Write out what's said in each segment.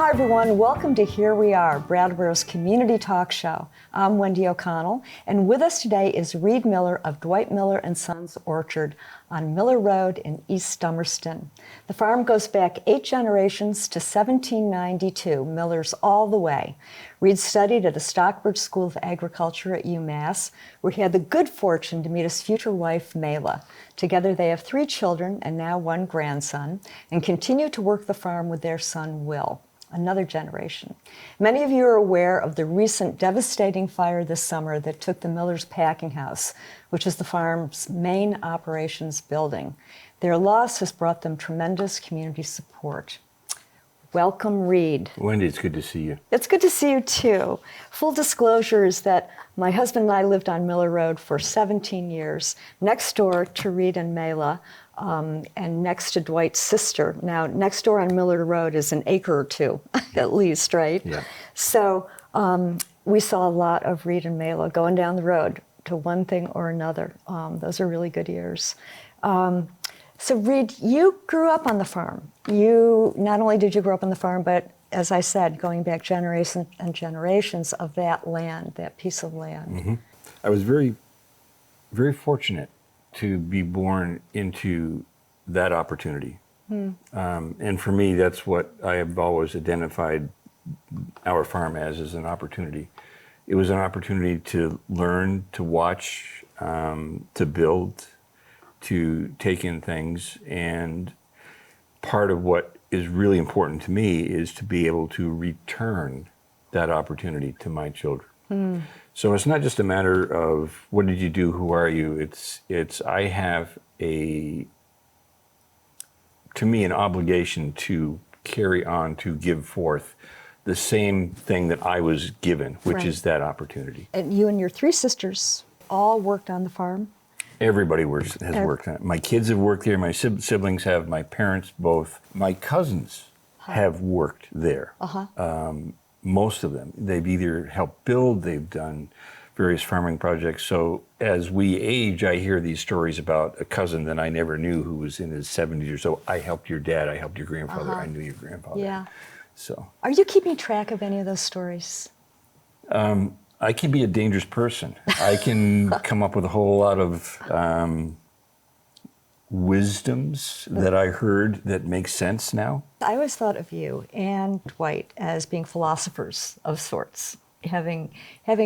Hi everyone, welcome to Here We Are, Brattleboro's community talk show. I'm Wendy O'Connell, and with us today is Reed Miller of Dwight Miller & Sons Orchard on Miller Road in East Dummerston. The farm goes back 8 generations to 1792, Miller's all the way. Reed studied at the Stockbridge School of Agriculture at UMass, where he had the good fortune to meet his future wife, Mela. Together they have 3 children and now 1 grandson, and continue to work the farm with their son, Will. Another generation. Many of you are aware of the recent devastating fire this summer that took the Miller's packing house, which is the farm's main operations building. Their loss has brought them tremendous community support. Welcome, Reed. Wendy, it's good to see you. It's good to see you too. Full disclosure is that my husband and I lived on Miller Road for 17 years, next door to Reed and Mela, and next to Dwight's sister. Now, next door on Miller Road is an acre or 2, at least, right? Yeah. So we saw a lot of Reed and Mela going down the road to one thing or another. Those are really good years. So Reed, you grew up on the farm. Not only did you grow up on the farm, but as I said, going back generations and generations of that land, that piece of land. Mm-hmm. I was very, very fortunate to be born into that opportunity. And for me, that's what I have always identified our farm as an opportunity. It was an opportunity to learn, to watch, to build, to take in things. And part of what is really important to me is to be able to return that opportunity to my children. So it's not just a matter of what did you do, who are you? It's I have to me, an obligation to carry on, to give forth the same thing that I was given, which is that opportunity. And you and your 3 sisters all worked on the farm? Everybody has worked on it. My kids have worked there, my siblings have, my parents both. My cousins have worked there. Most of them. They've either helped build, they've done various farming projects. So as we age, I hear these stories about a cousin that I never knew who was in his 70s or so. I helped your dad, I helped your grandfather, I knew your grandfather. Yeah. So. Are you keeping track of any of those stories? I can be a dangerous person. I can come up with a whole lot of wisdoms that I heard that make sense now. I always thought of you and Dwight as being philosophers of sorts, having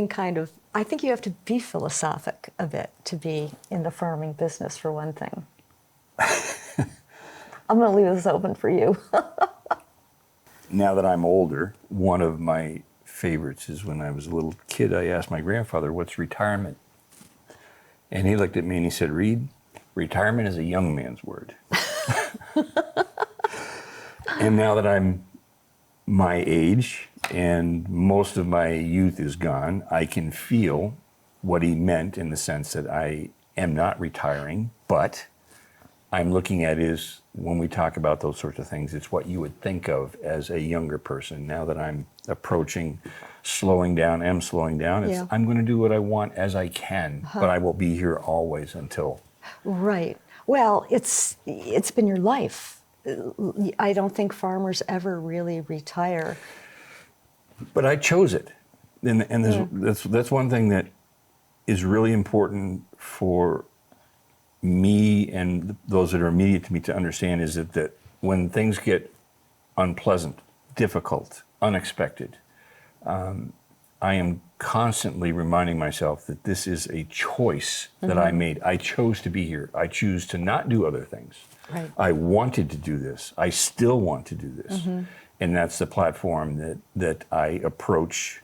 kind of, I think you have to be philosophic a bit to be in the farming business, for one thing. I'm going to leave this open for you. Now that I'm older, one of my favorites is when I was a little kid, I asked my grandfather, what's retirement? And he looked at me and he said, Reed, retirement is a young man's word. And now that I'm my age and most of my youth is gone, I can feel what he meant in the sense that I am not retiring, but I'm looking at is when we talk about those sorts of things, it's what you would think of as a younger person. Now that I'm approaching slowing down, it's I'm going to do what I want as I can, but I will be here always until. Right. Well, it's been your life. I don't think farmers ever really retire. But I chose it. And that's one thing that is really important for me and those that are immediate to me to understand is that when things get unpleasant, difficult, unexpected, I am constantly reminding myself that this is a choice that I made. I chose to be here. I choose to not do other things. Right. I wanted to do this. I still want to do this. And that's the platform that I approach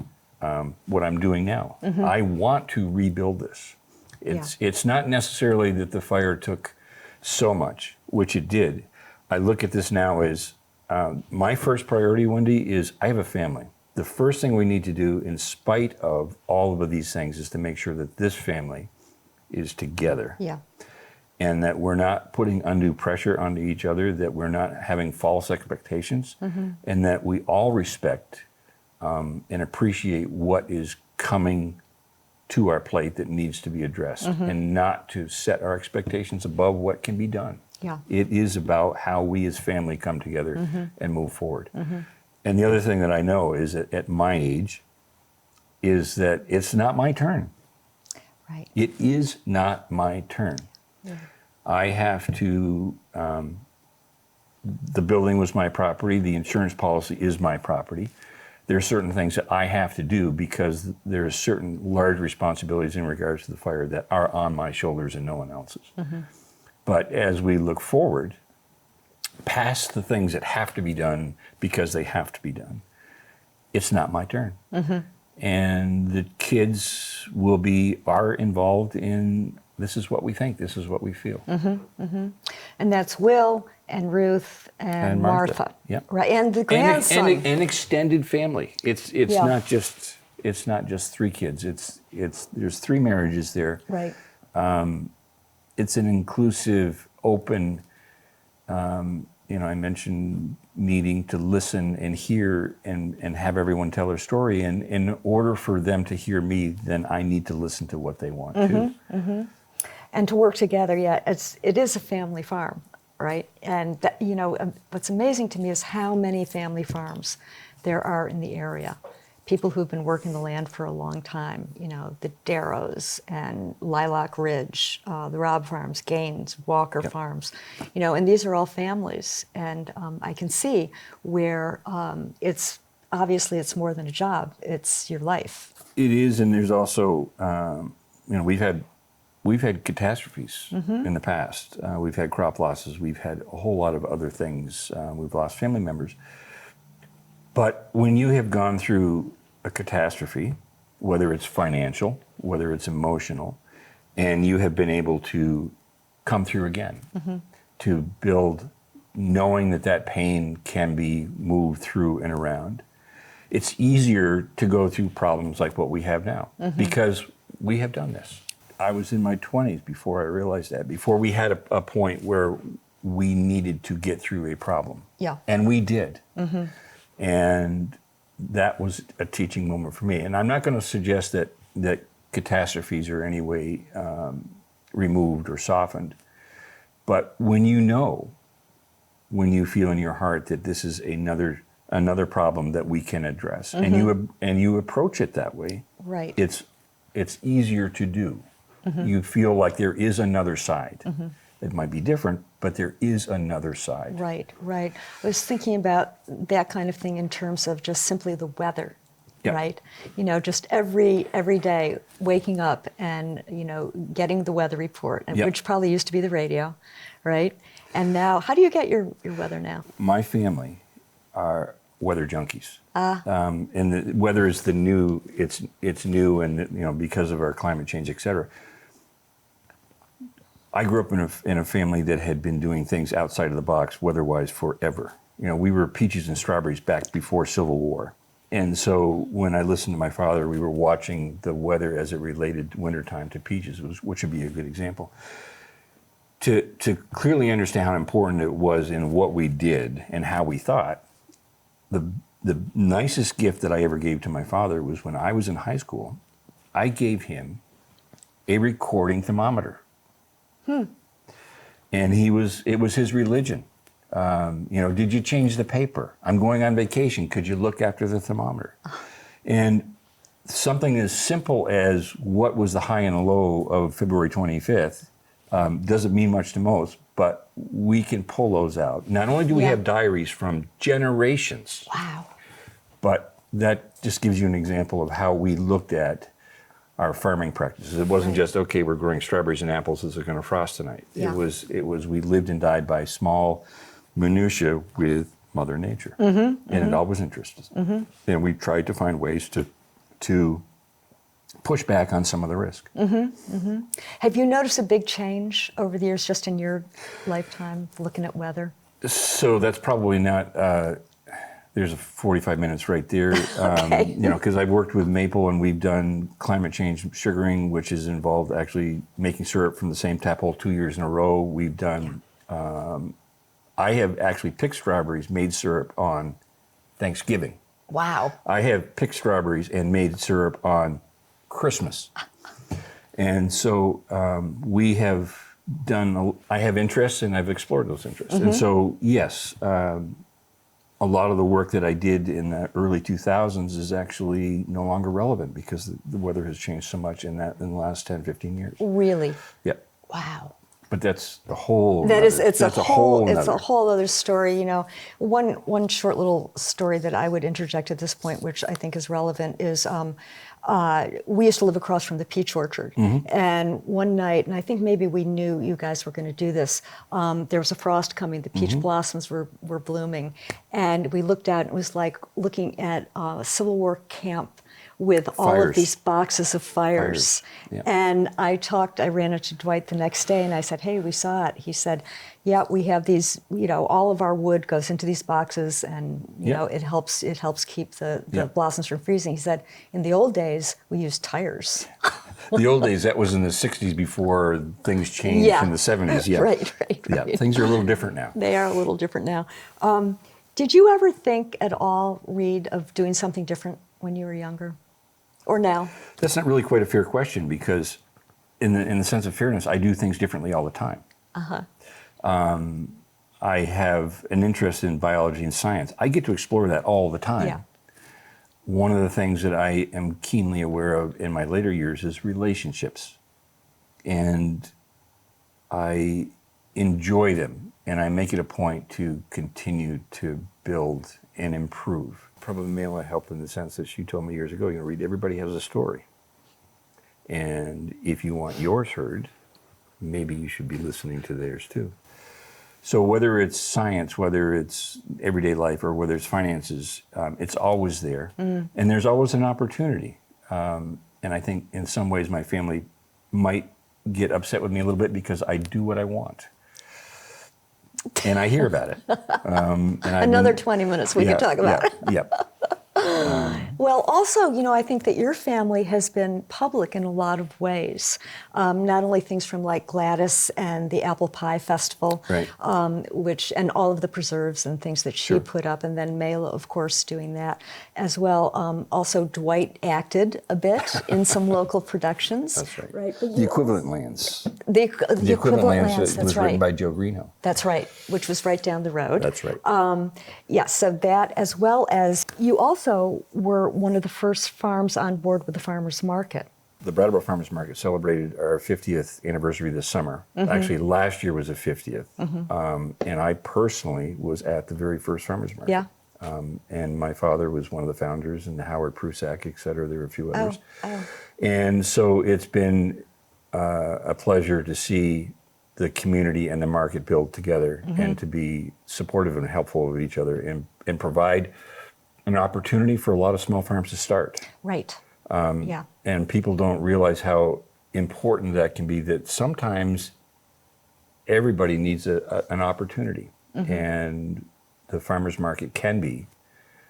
what I'm doing now. I want to rebuild this. It's not necessarily that the fire took so much, which it did. I look at this now as my first priority, Wendy, is I have a family. The first thing we need to do, in spite of all of these things, is to make sure that this family is together. Yeah. And that we're not putting undue pressure onto each other, that we're not having false expectations, and that we all respect and appreciate what is coming to our plate that needs to be addressed, and not to set our expectations above what can be done. Yeah. It is about how we as family come together and move forward. And the other thing that I know is that at my age, is that it's not my turn. Right. It is not my turn. Yeah. I have to, the building was my property, the insurance policy is my property. There are certain things that I have to do because there are certain large responsibilities in regards to the fire that are on my shoulders and no one else's. Mm-hmm. But as we look forward, past the things that have to be done because they have to be done, it's not my turn. Mm-hmm. And the kids are involved in, this is what we think, this is what we feel. Mm-hmm. Mm-hmm. And that's Will and Ruth and Martha. Yeah. Right. And the grandson. And extended family. It's Yeah. not just 3 kids. There's 3 marriages there. Right. It's an inclusive, open, I mentioned needing to listen and hear and have everyone tell their story. And in order for them to hear me, then I need to listen to what they want too. Mm-hmm. And to work together, it is a family farm, right? And that, what's amazing to me is how many family farms there are in the area. People who've been working the land for a long time, the Darrows and Lilac Ridge, the Robb Farms, Gaines, Walker Yep. Farms, and these are all families. And I can see where it's more than a job, it's your life. It is, and there's also, we've had catastrophes in the past. We've had crop losses. We've had a whole lot of other things. We've lost family members. But when you have gone through a catastrophe, whether it's financial, whether it's emotional, and you have been able to come through again, to build, knowing that pain can be moved through and around, it's easier to go through problems like what we have now because we have done this. I was in my 20s before I realized that, before we had a point where we needed to get through a problem. Yeah. And we did. Mm-hmm. And that was a teaching moment for me. And I'm not going to suggest that catastrophes are any way removed or softened. But when you feel in your heart that this is another problem that we can address, and you approach it that way, right? It's easier to do. You feel like there is another side. It might be different, but there is another side. Right. I was thinking about that kind of thing in terms of just simply the weather, right? Just every day waking up and, getting the weather report, which probably used to be the radio, right? And now, how do you get your weather now? My family are weather junkies. And the weather is it's new, and because of our climate change, et cetera. I grew up in a family that had been doing things outside of the box weather-wise forever. We were peaches and strawberries back before Civil War. And so when I listened to my father, we were watching the weather as it related wintertime to peaches, which would be a good example. To clearly understand how important it was in what we did and how we thought, the nicest gift that I ever gave to my father was when I was in high school, I gave him a recording thermometer. And it was his religion. Did you change the paper? I'm going on vacation. Could you look after the thermometer? And something as simple as what was the high and low of February 25th doesn't mean much to most, but we can pull those out. Not only do we have diaries from generations, wow, but that just gives you an example of how we looked at our farming practices. It wasn't just, okay, we're growing strawberries and apples, it's going to frost tonight. Yeah. It was we lived and died by small minutia with Mother Nature. And it always interested us. And we tried to find ways to push back on some of the risk. Have you noticed a big change over the years just in your lifetime looking at weather? So that's probably not, there's a 45 minutes right there. Okay. Because I've worked with maple and we've done climate change sugaring, which is involved actually making syrup from the same tap hole 2 years in a row. We've done, I have actually picked strawberries, made syrup on Thanksgiving. Wow. I have picked strawberries and made syrup on Christmas. And so we have done, I have interests and I've explored those interests. And so, yes, a a lot of the work that I did in the early 2000s is actually no longer relevant because the weather has changed so much in the last 10, 15 years. Really? Yeah. Wow. But that's a whole. It's a whole nother. other story. You know, one short little story that I would interject at this point, which I think is relevant, is we used to live across from the peach orchard, and one night, and I think maybe we knew you guys were going to do this. There was a frost coming. The peach blossoms were blooming, and we looked out. And it was like looking at a Civil War camp with all of these boxes of fires. Yeah. And I ran into Dwight the next day and I said, hey, we saw it. He said, yeah, we have these, you know, all of our wood goes into these boxes and, you know, it helps keep the blossoms from freezing. He said, in the old days, we used tires. The old days, that was in the 60s before things changed in the 70s. Yeah. Right. Yeah, things are a little different now. They are a little different now. Did you ever think at all, Reed, of doing something different when you were younger? Or now? That's not really quite a fair question because in the sense of fairness, I do things differently all the time. I have an interest in biology and science. I get to explore that all the time. Yeah. One of the things that I am keenly aware of in my later years is relationships. And I enjoy them, and I make it a point to continue to build and improve. Probably Mela helped in the sense that she told me years ago, you know, Reed, everybody has a story. And if you want yours heard, maybe you should be listening to theirs too. So whether it's science, whether it's everyday life, or whether it's finances, it's always there. And there's always an opportunity. And I think in some ways my family might get upset with me a little bit because I do what I want. And I hear about it. Another 20 minutes we could talk about it. Well, also, you know, I think that your family has been public in a lot of ways. Not only things from like Gladys and the Apple Pie Festival, right. And all of the preserves and things that she put up, and then Mela, of course, doing that as well. Also, Dwight acted a bit in some local productions. That's right. Right. The Equivalent Lands. The Equivalent Lands, was written by Joe Greeno. That's right, which was right down the road. That's right. So that, as well as you also were one of the first farms on board with the farmers market. The Brattleboro Farmers Market celebrated our 50th anniversary this summer. Actually, last year was the 50th. And I personally was at the very first farmers market. Yeah. And my father was one of the founders, and Howard Prusak, et cetera. There were a few others. And so it's been a pleasure to see the community and the market build together and to be supportive and helpful of each other and provide an opportunity for a lot of small farms to start. Right. And people don't realize how important that can be, that sometimes everybody needs an opportunity. And the farmers market can be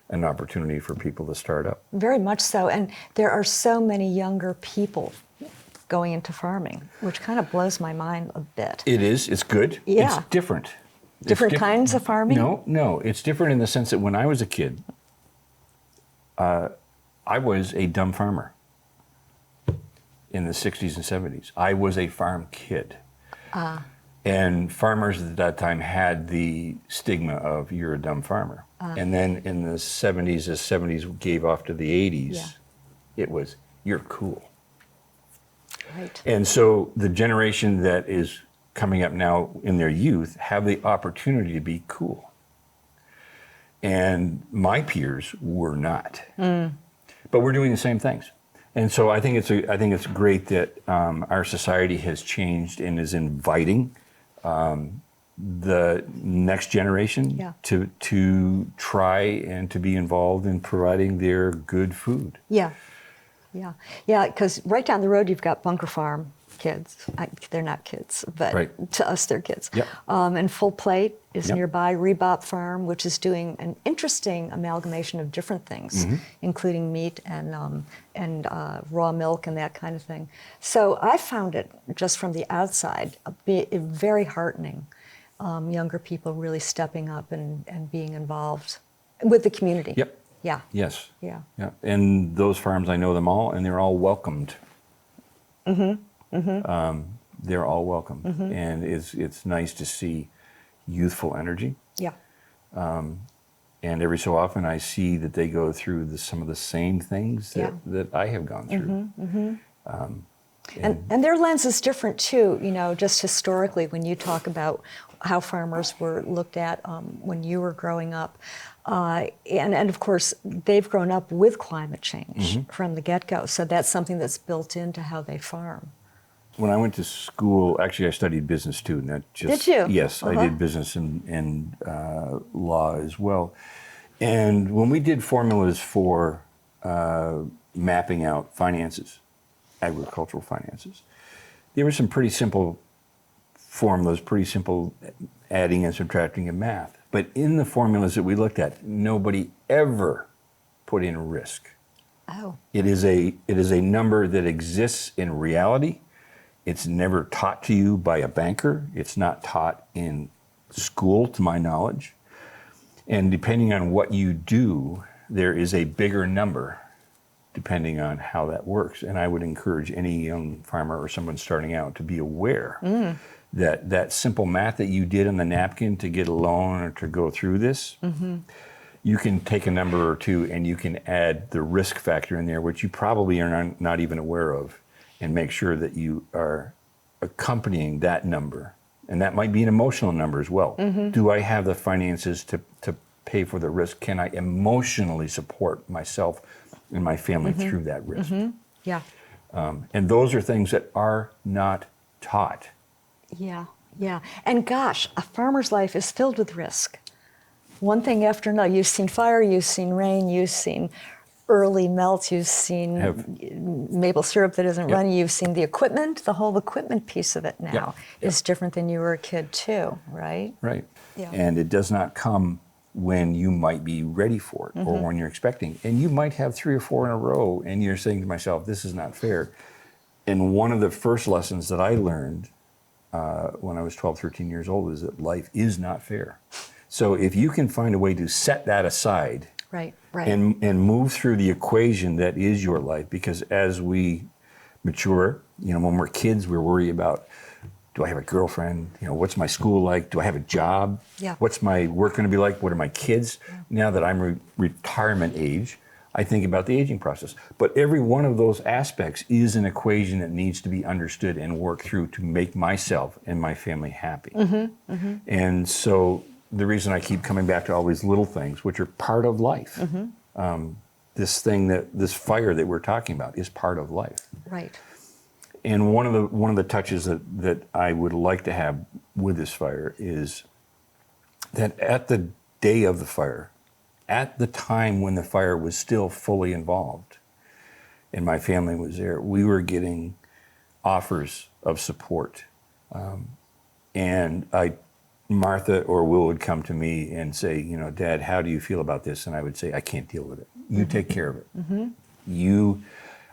an opportunity for people to start up. Very much so. And there are so many younger people going into farming, which kind of blows my mind a bit. It is. It's good. Yeah. It's different. Different kinds of farming? No. It's different in the sense that when I was a kid, I was a dumb farmer in the 60s and 70s. I was a farm kid. And farmers at that time had the stigma of you're a dumb farmer. And then in the 70s, as 70s gave off to the 80s, it was you're cool. Right. And so the generation that is coming up now in their youth have the opportunity to be cool. And my peers were not. But we're doing the same things. And so I think it's great that our society has changed and is inviting the next generation to try and to be involved in providing their good food. Yeah, because right down the road you've got Bunker Farm kids. They're not kids, but to us they're kids. Yep. And Full Plate is nearby, Rebop Farm, which is doing an interesting amalgamation of different things, including meat and raw milk and that kind of thing. So I found it, just from the outside, very heartening. Younger people really stepping up and being involved with the community. Yep. Yeah. Yes. Yeah. Yeah. And those farms, I know them all, and they're all welcomed. They're all welcomed, and it's nice to see youthful energy. Yeah. And every so often I see that they go through some of the same things that I have gone through. And their lens is different too, just historically when you talk about how farmers were looked at when you were growing up. And of course, they've grown up with climate change from the get-go. So that's something that's built into how they farm. When I went to school, actually I studied business too, not just... Did you? Yes, I did business and law as well. And when we did formulas for mapping out finances, agricultural finances, there were some pretty simple formulas, pretty simple adding and subtracting of math. But in the formulas that we looked at, nobody ever put in risk. Oh. It is a number that exists in reality. It's never taught to you by a banker. It's not taught in school, to my knowledge. And depending on what you do, there is a bigger number depending on how that works. And I would encourage any young farmer or someone starting out to be aware that that simple math that you did on the napkin to get a loan or to go through this, you can take a number or two and you can add the risk factor in there, which you probably are not even aware of, and make sure that you are accompanying that number. And that might be an emotional number as well. Do I have the finances to pay for the risk? Can I emotionally support myself and my family through that risk? Yeah. And those are things that are not taught. Yeah. And gosh, a farmer's life is filled with risk. One thing after another. You've seen fire, you've seen rain, you've seen early melts, you've seen maple syrup that isn't running, you've seen the equipment. The whole equipment piece of it now is different than you were a kid too, right? Right. Yeah. And it does not come when you might be ready for it or when you're expecting. And you might have 3 or 4 in a row and you're saying to myself, this is not fair. And one of the first lessons that I learned when I was 12, 13 years old is that life is not fair. So if you can find a way to set that aside and move through the equation that is your life, because as we mature, when we're kids, we're worried about, do I have a girlfriend? What's my school like? Do I have a job? Yeah. What's my work going to be like? What are my kids? Yeah. Now that I'm retirement age, I think about the aging process. But every one of those aspects is an equation that needs to be understood and worked through to make myself and my family happy. And so the reason I keep coming back to all these little things, which are part of life, this fire that we're talking about is part of life. Right. And one of the touches that I would like to have with this fire is that at the day of the fire, at the time when the fire was still fully involved, and my family was there, we were getting offers of support. And Martha or Will would come to me and say, Dad, how do you feel about this? And I would say, I can't deal with it. You take care of it.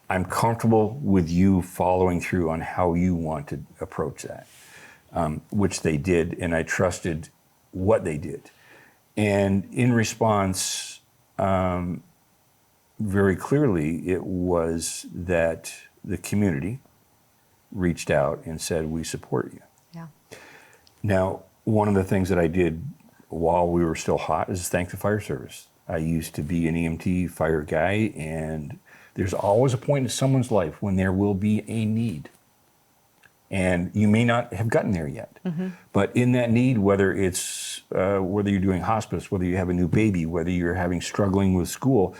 I'm comfortable with you following through on how you want to approach that, which they did, and I trusted what they did. And in response, very clearly, it was that the community reached out and said, we support you. Yeah. Now, one of the things that I did while we were still hot is thank the fire service. I used to be an EMT fire guy, and there's always a point in someone's life when there will be a need. And you may not have gotten there yet. But in that need, whether it's whether you're doing hospice, whether you have a new baby, whether you're struggling with school,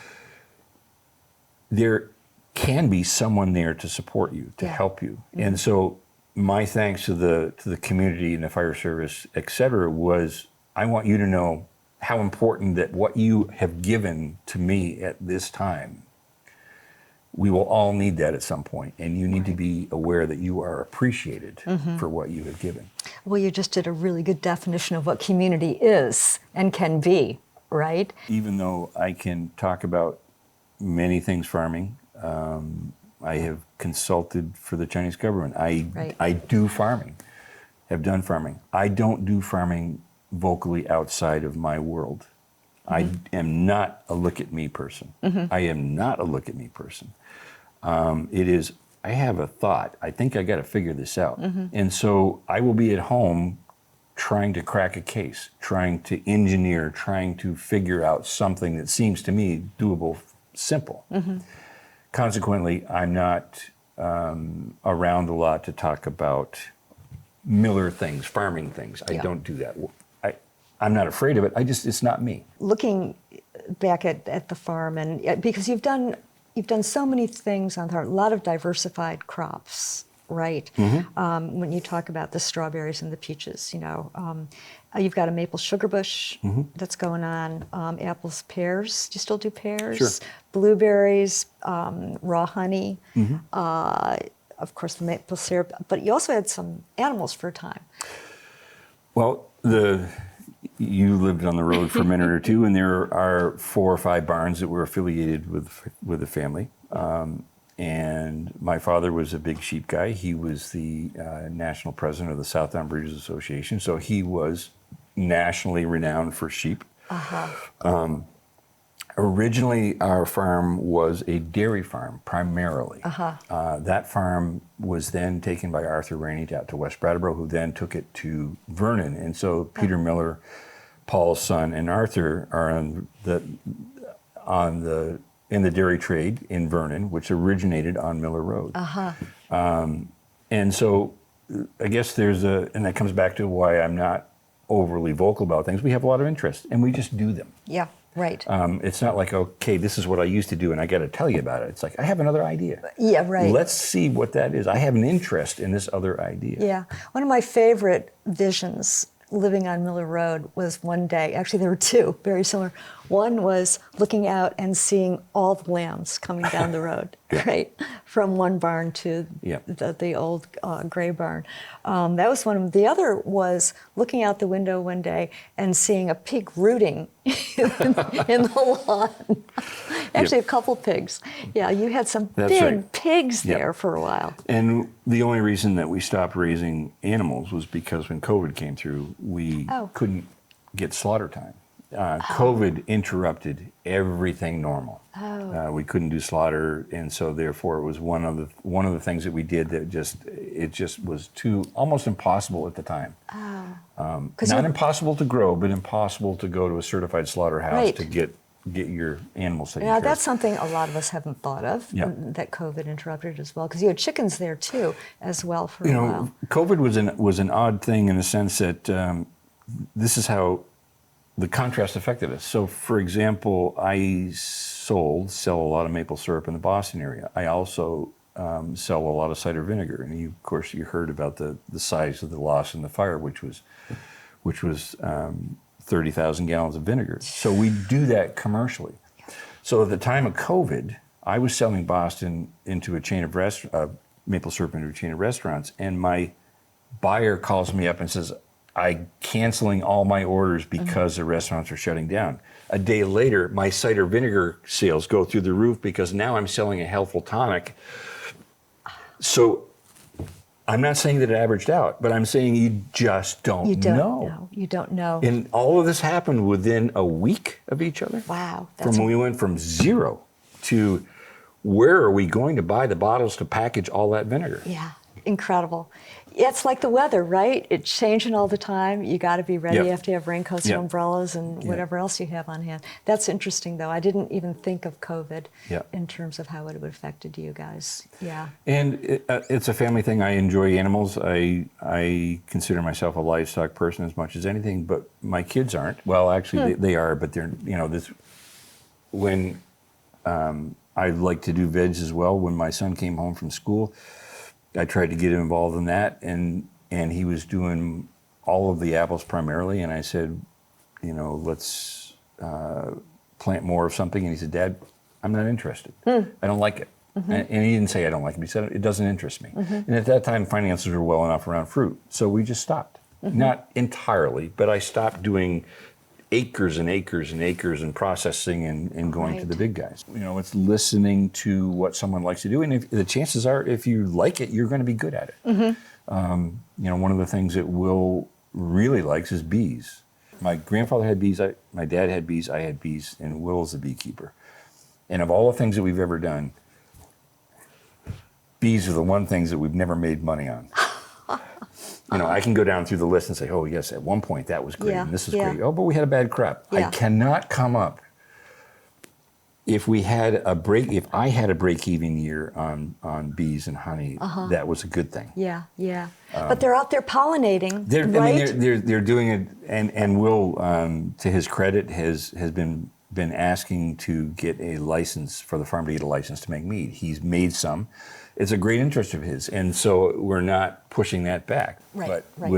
there can be someone there to support you, to help you. And so my thanks to the community and the fire service, et cetera, was I want you to know how important that what you have given to me at this time. We will all need that at some point, and you need to be aware that you are appreciated for what you have given. Well, you just did a really good definition of what community is and can be, right? Even though I can talk about many things farming, I have consulted for the Chinese government. I do farming, have done farming. I don't do farming vocally outside of my world. I am not a look at me person. I am not a look at me person. It is, I have a thought. I think I got to figure this out. And so I will be at home trying to crack a case, trying to engineer, trying to figure out something that seems to me doable, simple. Consequently, I'm not around a lot to talk about Miller things, farming things. I don't do that. I'm not afraid of it. It's not me. Looking back at the farm, and because you've done so many things on there, a lot of diversified crops, right? When you talk about the strawberries and the peaches, you've got a maple sugar bush that's going on, apples, pears. Do you still do pears? Sure. Blueberries, raw honey, of course the maple syrup, but you also had some animals for a time. Well, you lived on the road for a minute or two, and there are 4 or 5 barns that were affiliated with the family. And my father was a big sheep guy. He was the national president of the Southdown Breeders Association, so he was nationally renowned for sheep. Originally, our farm was a dairy farm, primarily. That farm was then taken by Arthur Rainey out to West Brattleboro, who then took it to Vernon. And so Peter Miller, Paul's son, and Arthur are in the dairy trade in Vernon, which originated on Miller Road. And so I guess and that comes back to why I'm not overly vocal about things. We have a lot of interest, and we just do them. Yeah. Right. It's not like, okay, this is what I used to do and I got to tell you about it. It's like, I have another idea. Yeah, right. Let's see what that is. I have an interest in this other idea. Yeah. One of my favorite visions living on Miller Road was one day, actually there were 2, very similar. One was looking out and seeing all the lambs coming down the road, right? From one barn to the old gray barn. That was one of them. The other was looking out the window one day and seeing a pig rooting in the lawn. Actually, a couple pigs. Yeah, you had some big pigs there for a while. And the only reason that we stopped raising animals was because when COVID came through, we couldn't get slaughter time. COVID interrupted everything normal. We couldn't do slaughter, and so therefore it was one of the things that we did that just was almost impossible at the time. Not impossible to grow, but impossible to go to a certified slaughterhouse to get your animals taken care of. That's something a lot of us haven't thought of, that COVID interrupted as well, because you had chickens there too, as well for a while. COVID was an odd thing in the sense that this is how the contrast affected us. So, for example, I sell a lot of maple syrup in the Boston area. I also sell a lot of cider vinegar, and of course you heard about the size of the loss in the fire, which was 30,000 gallons of vinegar. So we do that commercially. So at the time of COVID, I was selling Boston into a chain of maple syrup into a chain of restaurants, and my buyer calls me up and says, I'm canceling all my orders because the restaurants are shutting down. A day later, my cider vinegar sales go through the roof because now I'm selling a healthful tonic. So I'm not saying that it averaged out, but I'm saying you just don't know. You don't know. And all of this happened within a week of each other. Wow. We went from 0 to where are we going to buy the bottles to package all that vinegar? Yeah, incredible. It's like the weather, right? It's changing all the time. You got to be ready. You have to have raincoats and umbrellas and whatever else you have on hand. That's interesting, though. I didn't even think of COVID in terms of how it would have affected you guys. Yeah. And it's a family thing. I enjoy animals. I consider myself a livestock person as much as anything, but my kids aren't. Well, actually, they are, but they're, when I like to do veg as well. When my son came home from school, I tried to get him involved in that, and he was doing all of the apples primarily, and I said, let's plant more of something, and he said, Dad, I'm not interested. I don't like it. And he didn't say I don't like it, he said it doesn't interest me. And at that time, finances were well enough around fruit, so we just stopped. Not entirely, but I stopped doing acres and acres and acres and processing and going to the big guys. It's listening to what someone likes to do, and if the chances are, if you like it, you're going to be good at it. One of the things that Will really likes is bees. My grandfather had bees, my dad had bees, I had bees, and Will's a beekeeper. And of all the things that we've ever done, bees are the one things that we've never made money on. I can go down through the list and say, oh, yes, at one point that was great, Yeah, and this is yeah. great. Oh, but we had a bad crop. Yeah. I cannot come up. If I had a break-even year on bees and honey, that was a good thing. Yeah, yeah. But they're out there pollinating, They're, right? I mean, they're doing it, and Will, to his credit, has been asking to get a license for the farm to get a license to make mead. He's made some. It's a great interest of his, and so we're not pushing that back. Right, But right.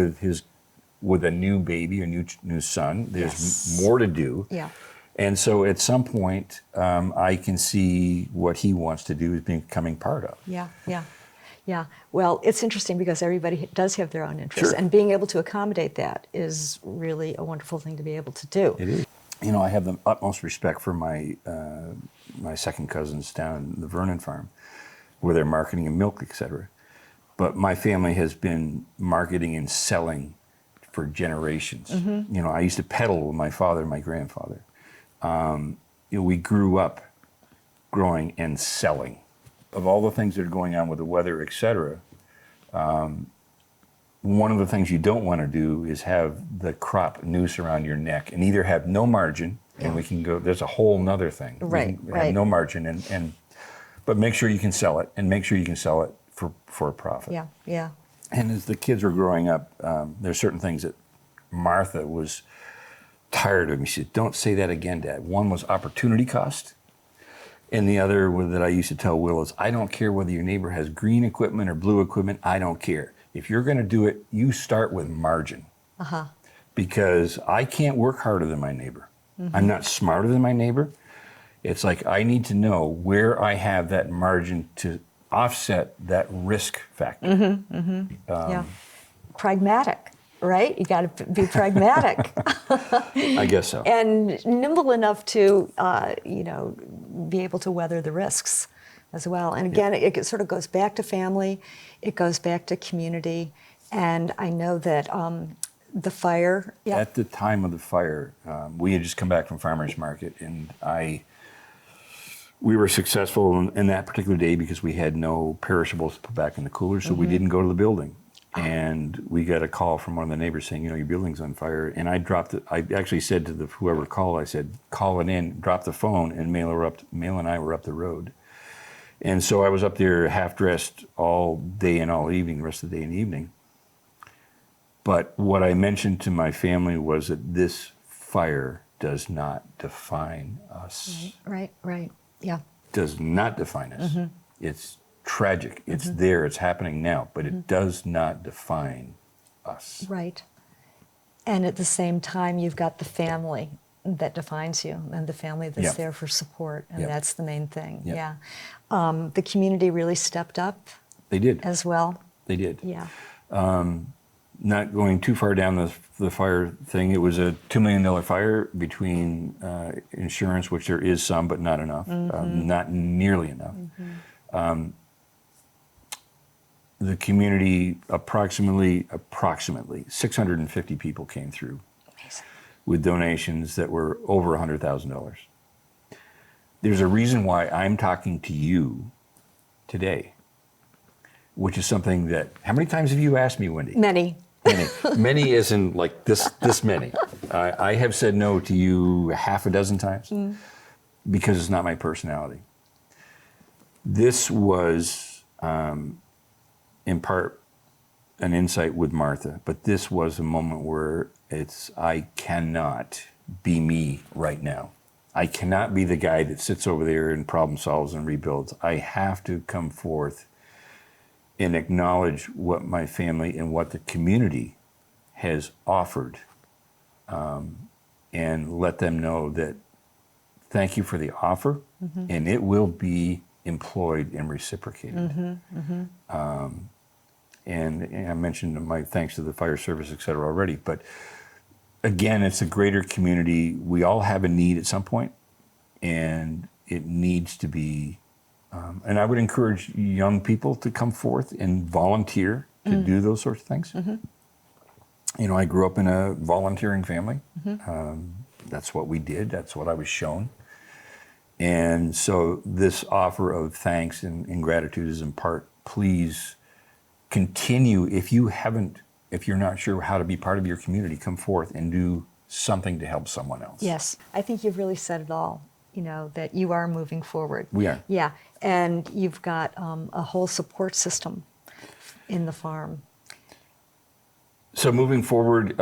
with a new baby, a new son, there's Yes. more to do. Yeah. And so at some point, I can see what he wants to do is becoming part of. Yeah, yeah, yeah. Well, it's interesting because everybody does have their own interests, Sure. and being able to accommodate that is really a wonderful thing to be able to do. It is. I have the utmost respect for my second cousins down the Vernon farm, where they're marketing and milk, et cetera. But my family has been marketing and selling for generations. I used to peddle with my father and my grandfather. We grew up growing and selling. Of all the things that are going on with the weather, et cetera, one of the things you don't want to do is have the crop noose around your neck and either have no margin, and we can go, there's a whole nother thing. Right, We can right. have no margin, but make sure you can sell it, and make sure you can sell it for a profit. Yeah, yeah. And as the kids were growing up, there's certain things that Martha was tired of me. She said, don't say that again, Dad. One was opportunity cost. And the other that I used to tell Will is, I don't care whether your neighbor has green equipment or blue equipment. I don't care. If you're going to do it, you start with margin. Because I can't work harder than my neighbor. I'm not smarter than my neighbor. It's like I need to know where I have that margin to offset that risk factor. Yeah. Pragmatic, right? You got to be pragmatic. I guess so. And nimble enough to, be able to weather the risks as well. And again, it sort of goes back to family, it goes back to community. And I know that the fire. Yeah. At the time of the fire, we had just come back from farmers market, and we were successful in that particular day because we had no perishables to put back in the cooler, so we didn't go to the building. And we got a call from one of the neighbors saying, your building's on fire. And I dropped it. I actually said to whoever called, I said, call it in, drop the phone, and Mail and I were up the road. And so I was up there half dressed all day and all evening, the rest of the day and evening. But what I mentioned to my family was that this fire does not define us. Right. Yeah. Does not define us. It's tragic. It's there. It's happening now. But it does not define us. Right. And at the same time, you've got the family that defines you, and the family that's there for support, and that's the main thing. Yeah. Yeah. The community really stepped up. They did. As well. They did. Yeah. Not going too far down the fire thing, it was a $2 million fire between insurance, which there is some, but not enough, not nearly enough. The community, approximately 650 people came through. Amazing. With donations that were over $100,000. There's a reason why I'm talking to you today, which is something that, how many times have you asked me, Wendy? Many. Many isn't like this many. I have said no to you half a dozen times because it's not my personality. This was in part an insight with Martha, but this was a moment where I cannot be me right now. I cannot be the guy that sits over there and problem solves and rebuilds. I have to come forth and acknowledge what my family and what the community has offered, and let them know that thank you for the offer, and it will be employed and reciprocated. And I mentioned my thanks to the fire service, et cetera, already, but again, it's a greater community. We all have a need at some point, and it needs to be. And I would encourage young people to come forth and volunteer to do those sorts of things. I grew up in a volunteering family. That's what we did. That's what I was shown. And so this offer of thanks and gratitude is in part, please continue. If you're not sure how to be part of your community, come forth and do something to help someone else. Yes, I think you've really said it all, that you are moving forward. We are. Yeah, and you've got a whole support system in the farm. So moving forward,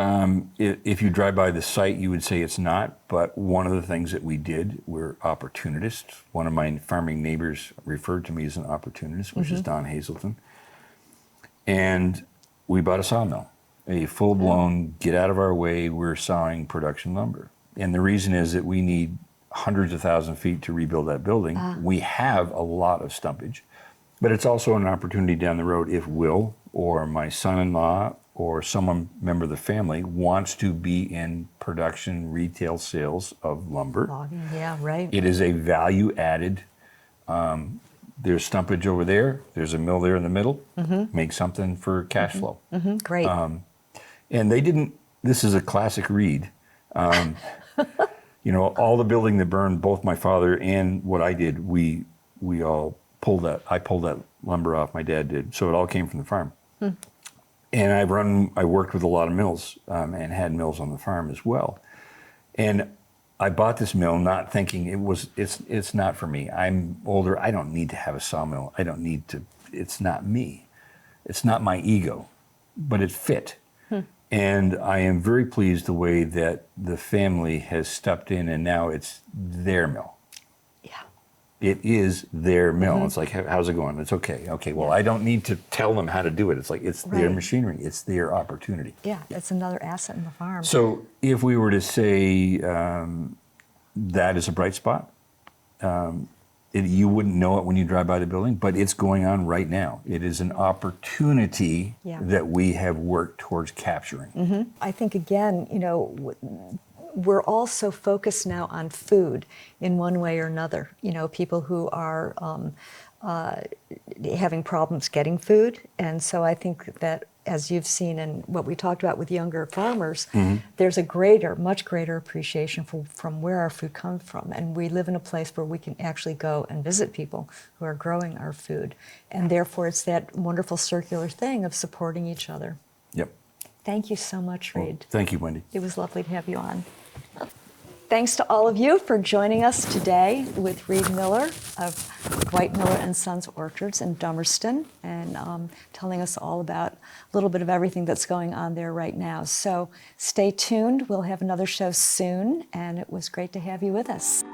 if you drive by the site, you would say it's not, but one of the things that we did, we're opportunists. One of my farming neighbors referred to me as an opportunist, which is Don Hazelton. And we bought a sawmill, a full-blown, get out of our way, we're sawing production lumber. And the reason is that we need hundreds of thousand feet to rebuild that building. We have a lot of stumpage, but it's also an opportunity down the road if Will or my son-in-law or some member of the family wants to be in production retail sales of lumber. Logging, yeah, right. It is a value added. There's stumpage over there. There's a mill there in the middle. Make something for cash flow. Great. And they didn't, this is a classic read. All the building that burned, both my father and what I did, we all I pulled that lumber off, my dad did. So it all came from the farm. And I worked with a lot of mills and had mills on the farm as well. And I bought this mill not thinking it's not for me. I'm older. I don't need to have a sawmill. I don't need to, it's not me. It's not my ego, but it fit. And I am very pleased the way that the family has stepped in and now it's their mill. Yeah. It is their mill. It's like, how's it going? It's okay. Okay, well, I don't need to tell them how to do it. It's like, it's their machinery. It's their opportunity. Yeah, it's another asset in the farm. So if we were to say that is a bright spot, you wouldn't know it when you drive by the building, but it's going on right now. It is an opportunity that we have worked towards capturing. I think, again, we're all so focused now on food in one way or another. People who are having problems getting food. And so I think that, as you've seen and what we talked about with younger farmers, there's a much greater appreciation from where our food comes from. And we live in a place where we can actually go and visit people who are growing our food. And therefore, it's that wonderful circular thing of supporting each other. Yep. Thank you so much, Reed. Well, thank you, Wendy. It was lovely to have you on. Thanks to all of you for joining us today with Reed Miller of Dwight Miller and Sons Orchards in Dummerston, and telling us all about a little bit of everything that's going on there right now. So stay tuned. We'll have another show soon, and it was great to have you with us.